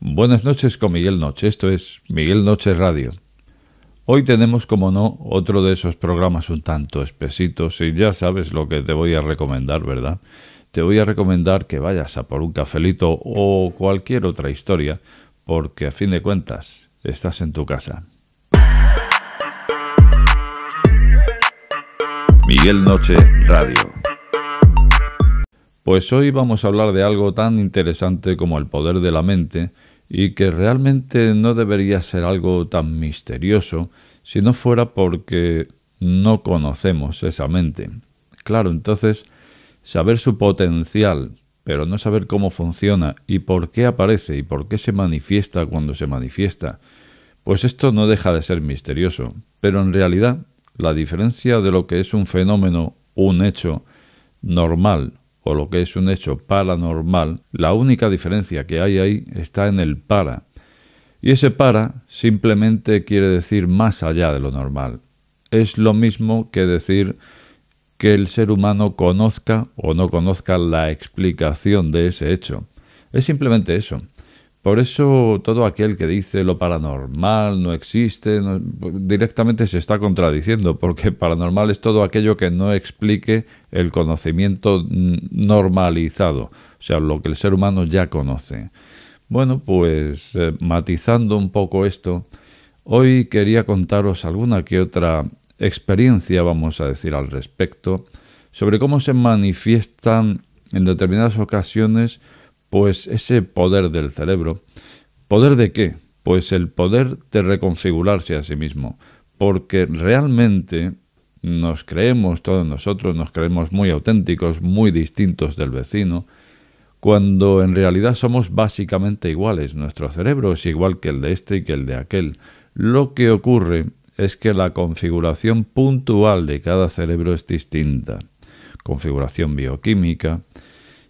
Buenas noches con Miguel Noche, esto es Miguel Noche Radio. Hoy tenemos, como no, otro de esos programas un tanto espesitos y ya sabes lo que te voy a recomendar, ¿verdad? Te voy a recomendar que vayas a por un cafelito o cualquier otra historia, porque a fin de cuentas estás en tu casa. Miguel Noche Radio. Pues hoy vamos a hablar de algo tan interesante como el poder de la mente y que realmente no debería ser algo tan misterioso si no fuera porque no conocemos esa mente. Claro, entonces, saber su potencial, pero no saber cómo funciona y por qué aparece y por qué se manifiesta cuando se manifiesta, pues esto no deja de ser misterioso. Pero en realidad, la diferencia de lo que es un fenómeno, un hecho normal, o lo que es un hecho paranormal, la única diferencia que hay ahí está en el para. Y ese para simplemente quiere decir más allá de lo normal. Es lo mismo que decir que el ser humano conozca o no conozca la explicación de ese hecho. Es simplemente eso. Por eso todo aquel que dice lo paranormal no existe, directamente se está contradiciendo, porque paranormal es todo aquello que no explique el conocimiento normalizado, o sea, lo que el ser humano ya conoce. Bueno, pues matizando un poco esto, hoy quería contaros alguna que otra experiencia, vamos a decir, al respecto, sobre cómo se manifiestan en determinadas ocasiones pues ese poder del cerebro. ¿Poder de qué? Pues el poder de reconfigurarse a sí mismo, porque realmente nos creemos, todos nosotros nos creemos muy auténticos, muy distintos del vecino, cuando en realidad somos básicamente iguales. Nuestro cerebro es igual que el de este y que el de aquel. Lo que ocurre es que la configuración puntual de cada cerebro es distinta. Configuración bioquímica.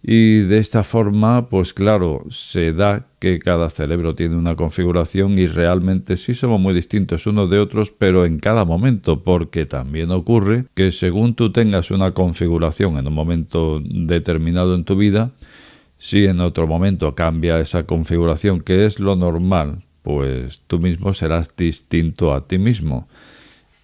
Y de esta forma, pues claro, se da que cada cerebro tiene una configuración y realmente sí somos muy distintos unos de otros, pero en cada momento, porque también ocurre que según tú tengas una configuración en un momento determinado en tu vida, si en otro momento cambia esa configuración, que es lo normal, pues tú mismo serás distinto a ti mismo.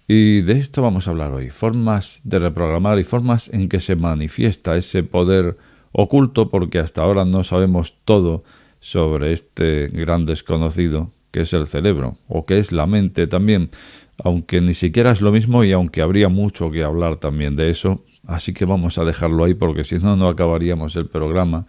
Y de esto vamos a hablar hoy, formas de reprogramar y formas en que se manifiesta ese poder oculto, porque hasta ahora no sabemos todo sobre este gran desconocido que es el cerebro, o que es la mente también, aunque ni siquiera es lo mismo y aunque habría mucho que hablar también de eso, así que vamos a dejarlo ahí porque si no, no acabaríamos el programa.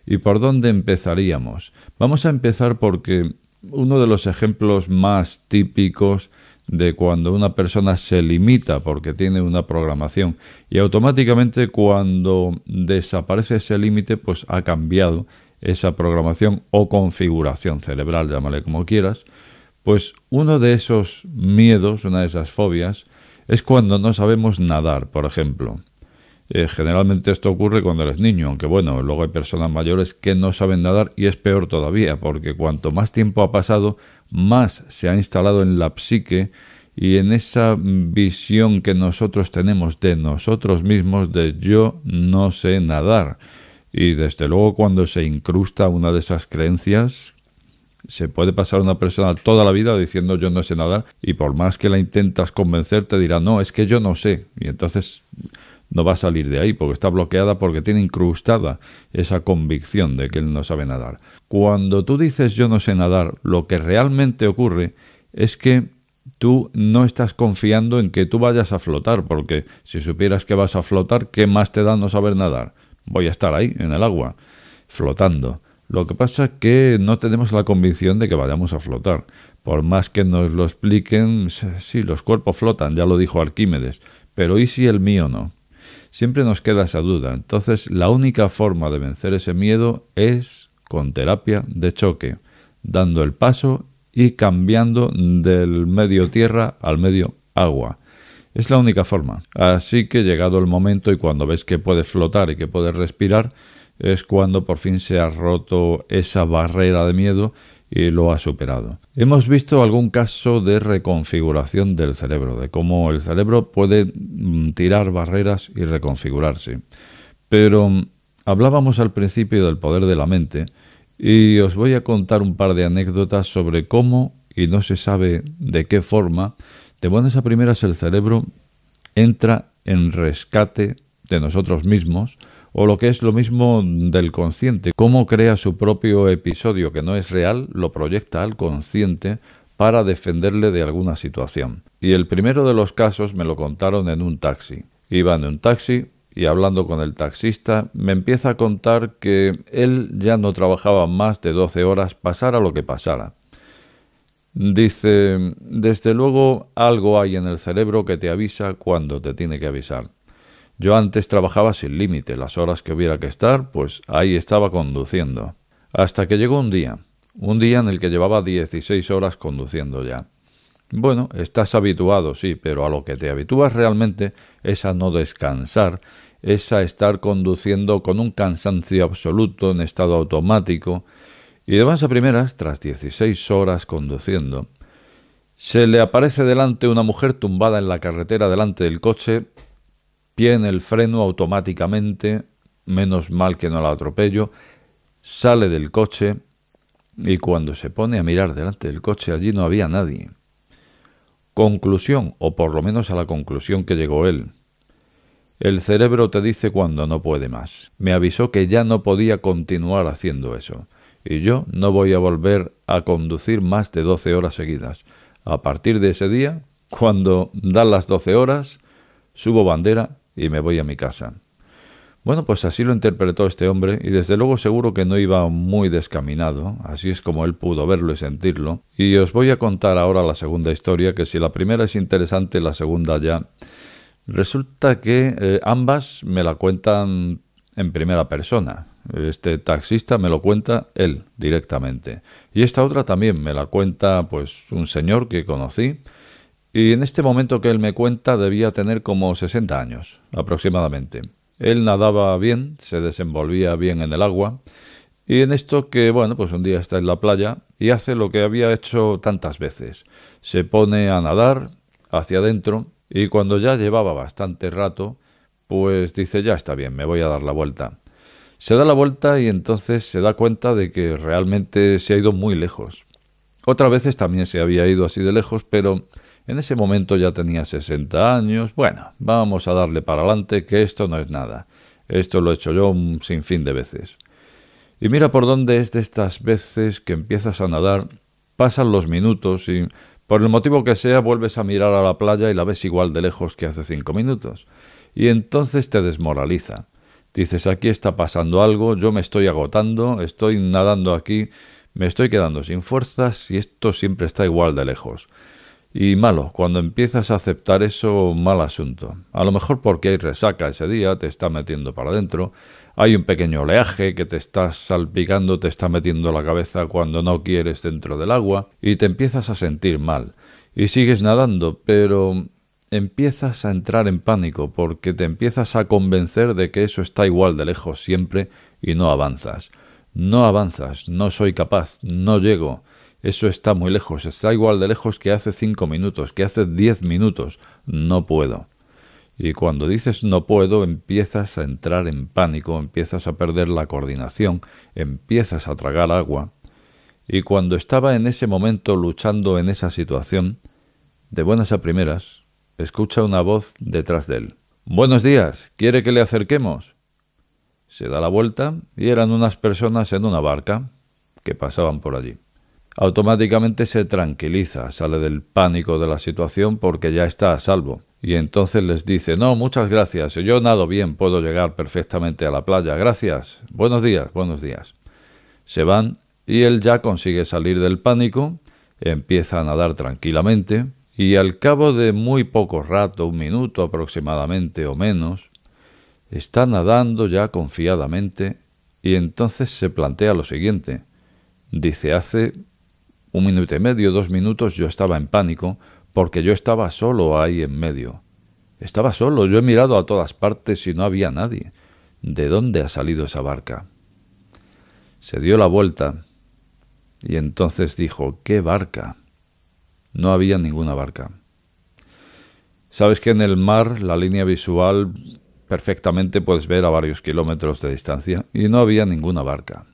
¿Y por dónde empezaríamos? Vamos a empezar porque uno de los ejemplos más típicos de cuando una persona se limita porque tiene una programación y automáticamente cuando desaparece ese límite, pues ha cambiado esa programación o configuración cerebral, llámale como quieras, pues uno de esos miedos, una de esas fobias, es cuando no sabemos nadar, por ejemplo. Generalmente esto ocurre cuando eres niño, aunque bueno, luego hay personas mayores que no saben nadar y es peor todavía, porque cuanto más tiempo ha pasado, más se ha instalado en la psique y en esa visión que nosotros tenemos de nosotros mismos de yo no sé nadar. Y desde luego cuando se incrusta una de esas creencias, se puede pasar una persona toda la vida diciendo yo no sé nadar y por más que la intentas convencer te dirá no, es que yo no sé. Y entonces no va a salir de ahí porque está bloqueada, porque tiene incrustada esa convicción de que él no sabe nadar. Cuando tú dices yo no sé nadar, lo que realmente ocurre es que tú no estás confiando en que tú vayas a flotar, porque si supieras que vas a flotar, ¿qué más te da no saber nadar? Voy a estar ahí, en el agua, flotando. Lo que pasa es que no tenemos la convicción de que vayamos a flotar. Por más que nos lo expliquen, sí, los cuerpos flotan, ya lo dijo Arquímedes, pero ¿y si el mío no? Siempre nos queda esa duda. Entonces, la única forma de vencer ese miedo es con terapia de choque, dando el paso y cambiando del medio tierra al medio agua. Es la única forma. Así que llegado el momento y cuando ves que puedes flotar y que puedes respirar, es cuando por fin se ha roto esa barrera de miedo y lo ha superado. Hemos visto algún caso de reconfiguración del cerebro, de cómo el cerebro puede tirar barreras y reconfigurarse. Pero hablábamos al principio del poder de la mente y os voy a contar un par de anécdotas sobre cómo, y no se sabe de qué forma, de buenas a primeras el cerebro entra en rescate de nosotros mismos, o lo que es lo mismo del consciente, cómo crea su propio episodio que no es real, lo proyecta al consciente para defenderle de alguna situación. Y el primero de los casos me lo contaron en un taxi. Iba en un taxi y hablando con el taxista me empieza a contar que él ya no trabajaba más de 12 horas pasara lo que pasara. Dice, desde luego algo hay en el cerebro que te avisa cuando te tiene que avisar. Yo antes trabajaba sin límite, las horas que hubiera que estar, pues ahí estaba conduciendo. Hasta que llegó un día en el que llevaba 16 horas conduciendo ya. Bueno, estás habituado, sí, pero a lo que te habitúas realmente es a no descansar, es a estar conduciendo con un cansancio absoluto en estado automático. Y de buenas a primeras, tras 16 horas conduciendo, se le aparece delante una mujer tumbada en la carretera delante del coche, pie en el freno automáticamente, menos mal que no la atropello, sale del coche y cuando se pone a mirar delante del coche allí no había nadie. Conclusión, o por lo menos a la conclusión que llegó él. El cerebro te dice cuando no puede más. Me avisó que ya no podía continuar haciendo eso. Y yo no voy a volver a conducir más de 12 horas seguidas. A partir de ese día, cuando dan las 12 horas, subo bandera y me voy a mi casa. Bueno, pues así lo interpretó este hombre y desde luego seguro que no iba muy descaminado, así es como él pudo verlo y sentirlo. Y os voy a contar ahora la segunda historia, que si la primera es interesante, la segunda ya. Resulta que ambas me la cuentan en primera persona. Este taxista me lo cuenta él directamente. Y esta otra también me la cuenta pues un señor que conocí. Y en este momento que él me cuenta debía tener como 60 años aproximadamente. Él nadaba bien, se desenvolvía bien en el agua. Y en esto que, bueno, pues un día está en la playa y hace lo que había hecho tantas veces. Se pone a nadar hacia adentro y cuando ya llevaba bastante rato, pues dice, ya está bien, me voy a dar la vuelta. Se da la vuelta y entonces se da cuenta de que realmente se ha ido muy lejos. Otras veces también se había ido así de lejos, pero en ese momento ya tenía 60 años. Bueno, vamos a darle para adelante que esto no es nada. Esto lo he hecho yo un sinfín de veces. Y mira por dónde es de estas veces que empiezas a nadar, pasan los minutos y por el motivo que sea vuelves a mirar a la playa y la ves igual de lejos que hace 5 minutos. Y entonces te desmoraliza. Dices, aquí está pasando algo, yo me estoy agotando, estoy nadando aquí, me estoy quedando sin fuerzas y esto siempre está igual de lejos. Y malo, cuando empiezas a aceptar eso, mal asunto. A lo mejor porque hay resaca ese día, te está metiendo para adentro, hay un pequeño oleaje que te está salpicando, te está metiendo la cabeza cuando no quieres dentro del agua y te empiezas a sentir mal. Y sigues nadando, pero empiezas a entrar en pánico porque te empiezas a convencer de que eso está igual de lejos siempre y no avanzas. No avanzas, no soy capaz, no llego. Eso está muy lejos, está igual de lejos que hace 5 minutos, que hace 10 minutos. No puedo. Y cuando dices no puedo, empiezas a entrar en pánico, empiezas a perder la coordinación, empiezas a tragar agua. Y cuando estaba en ese momento luchando en esa situación, de buenas a primeras, escucha una voz detrás de él. «Buenos días, ¿quiere que le acerquemos?» Se da la vuelta y eran unas personas en una barca que pasaban por allí. Automáticamente se tranquiliza, sale del pánico de la situación porque ya está a salvo. Y entonces les dice, no, muchas gracias, yo nado bien, puedo llegar perfectamente a la playa, gracias, buenos días, buenos días. Se van y él ya consigue salir del pánico, empieza a nadar tranquilamente y al cabo de muy poco rato, 1 minuto aproximadamente o menos, está nadando ya confiadamente y entonces se plantea lo siguiente. Dice, hace 1 minuto y medio, 2 minutos yo estaba en pánico porque yo estaba solo ahí en medio. Estaba solo, yo he mirado a todas partes y no había nadie. ¿De dónde ha salido esa barca? Se dio la vuelta y entonces dijo, ¿qué barca? No había ninguna barca. Sabes que en el mar la línea visual perfectamente puedes ver a varios kilómetros de distancia y no había ninguna barca.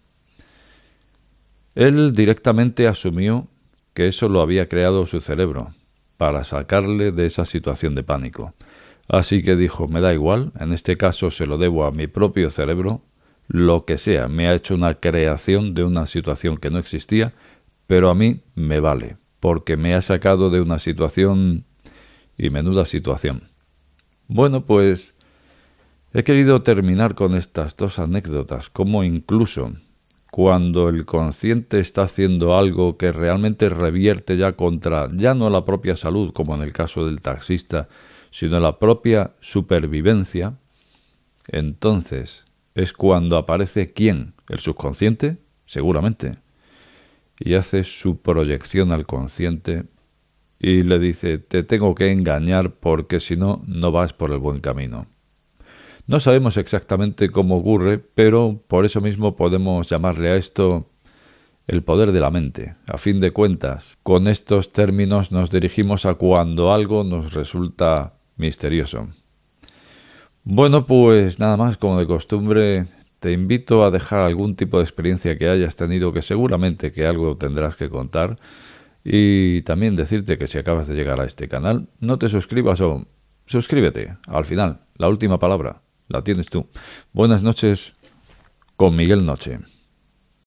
Él directamente asumió que eso lo había creado su cerebro, para sacarle de esa situación de pánico. Así que dijo, me da igual, en este caso se lo debo a mi propio cerebro, lo que sea, me ha hecho una creación de una situación que no existía, pero a mí me vale, porque me ha sacado de una situación y menuda situación. Bueno, pues he querido terminar con estas dos anécdotas, como incluso cuando el consciente está haciendo algo que realmente revierte ya contra, ya no la propia salud, como en el caso del taxista, sino la propia supervivencia, entonces es cuando aparece ¿quién? ¿El subconsciente? Seguramente. Y hace su proyección al consciente y le dice, te tengo que engañar porque si no, no vas por el buen camino. No sabemos exactamente cómo ocurre, pero por eso mismo podemos llamarle a esto el poder de la mente. A fin de cuentas, con estos términos nos dirigimos a cuando algo nos resulta misterioso. Bueno, pues nada más, como de costumbre, te invito a dejar algún tipo de experiencia que hayas tenido, que seguramente que algo tendrás que contar, y también decirte que si acabas de llegar a este canal, no te suscribas o suscríbete. Al final, la última palabra la tienes tú. Buenas noches con Miguel Noche.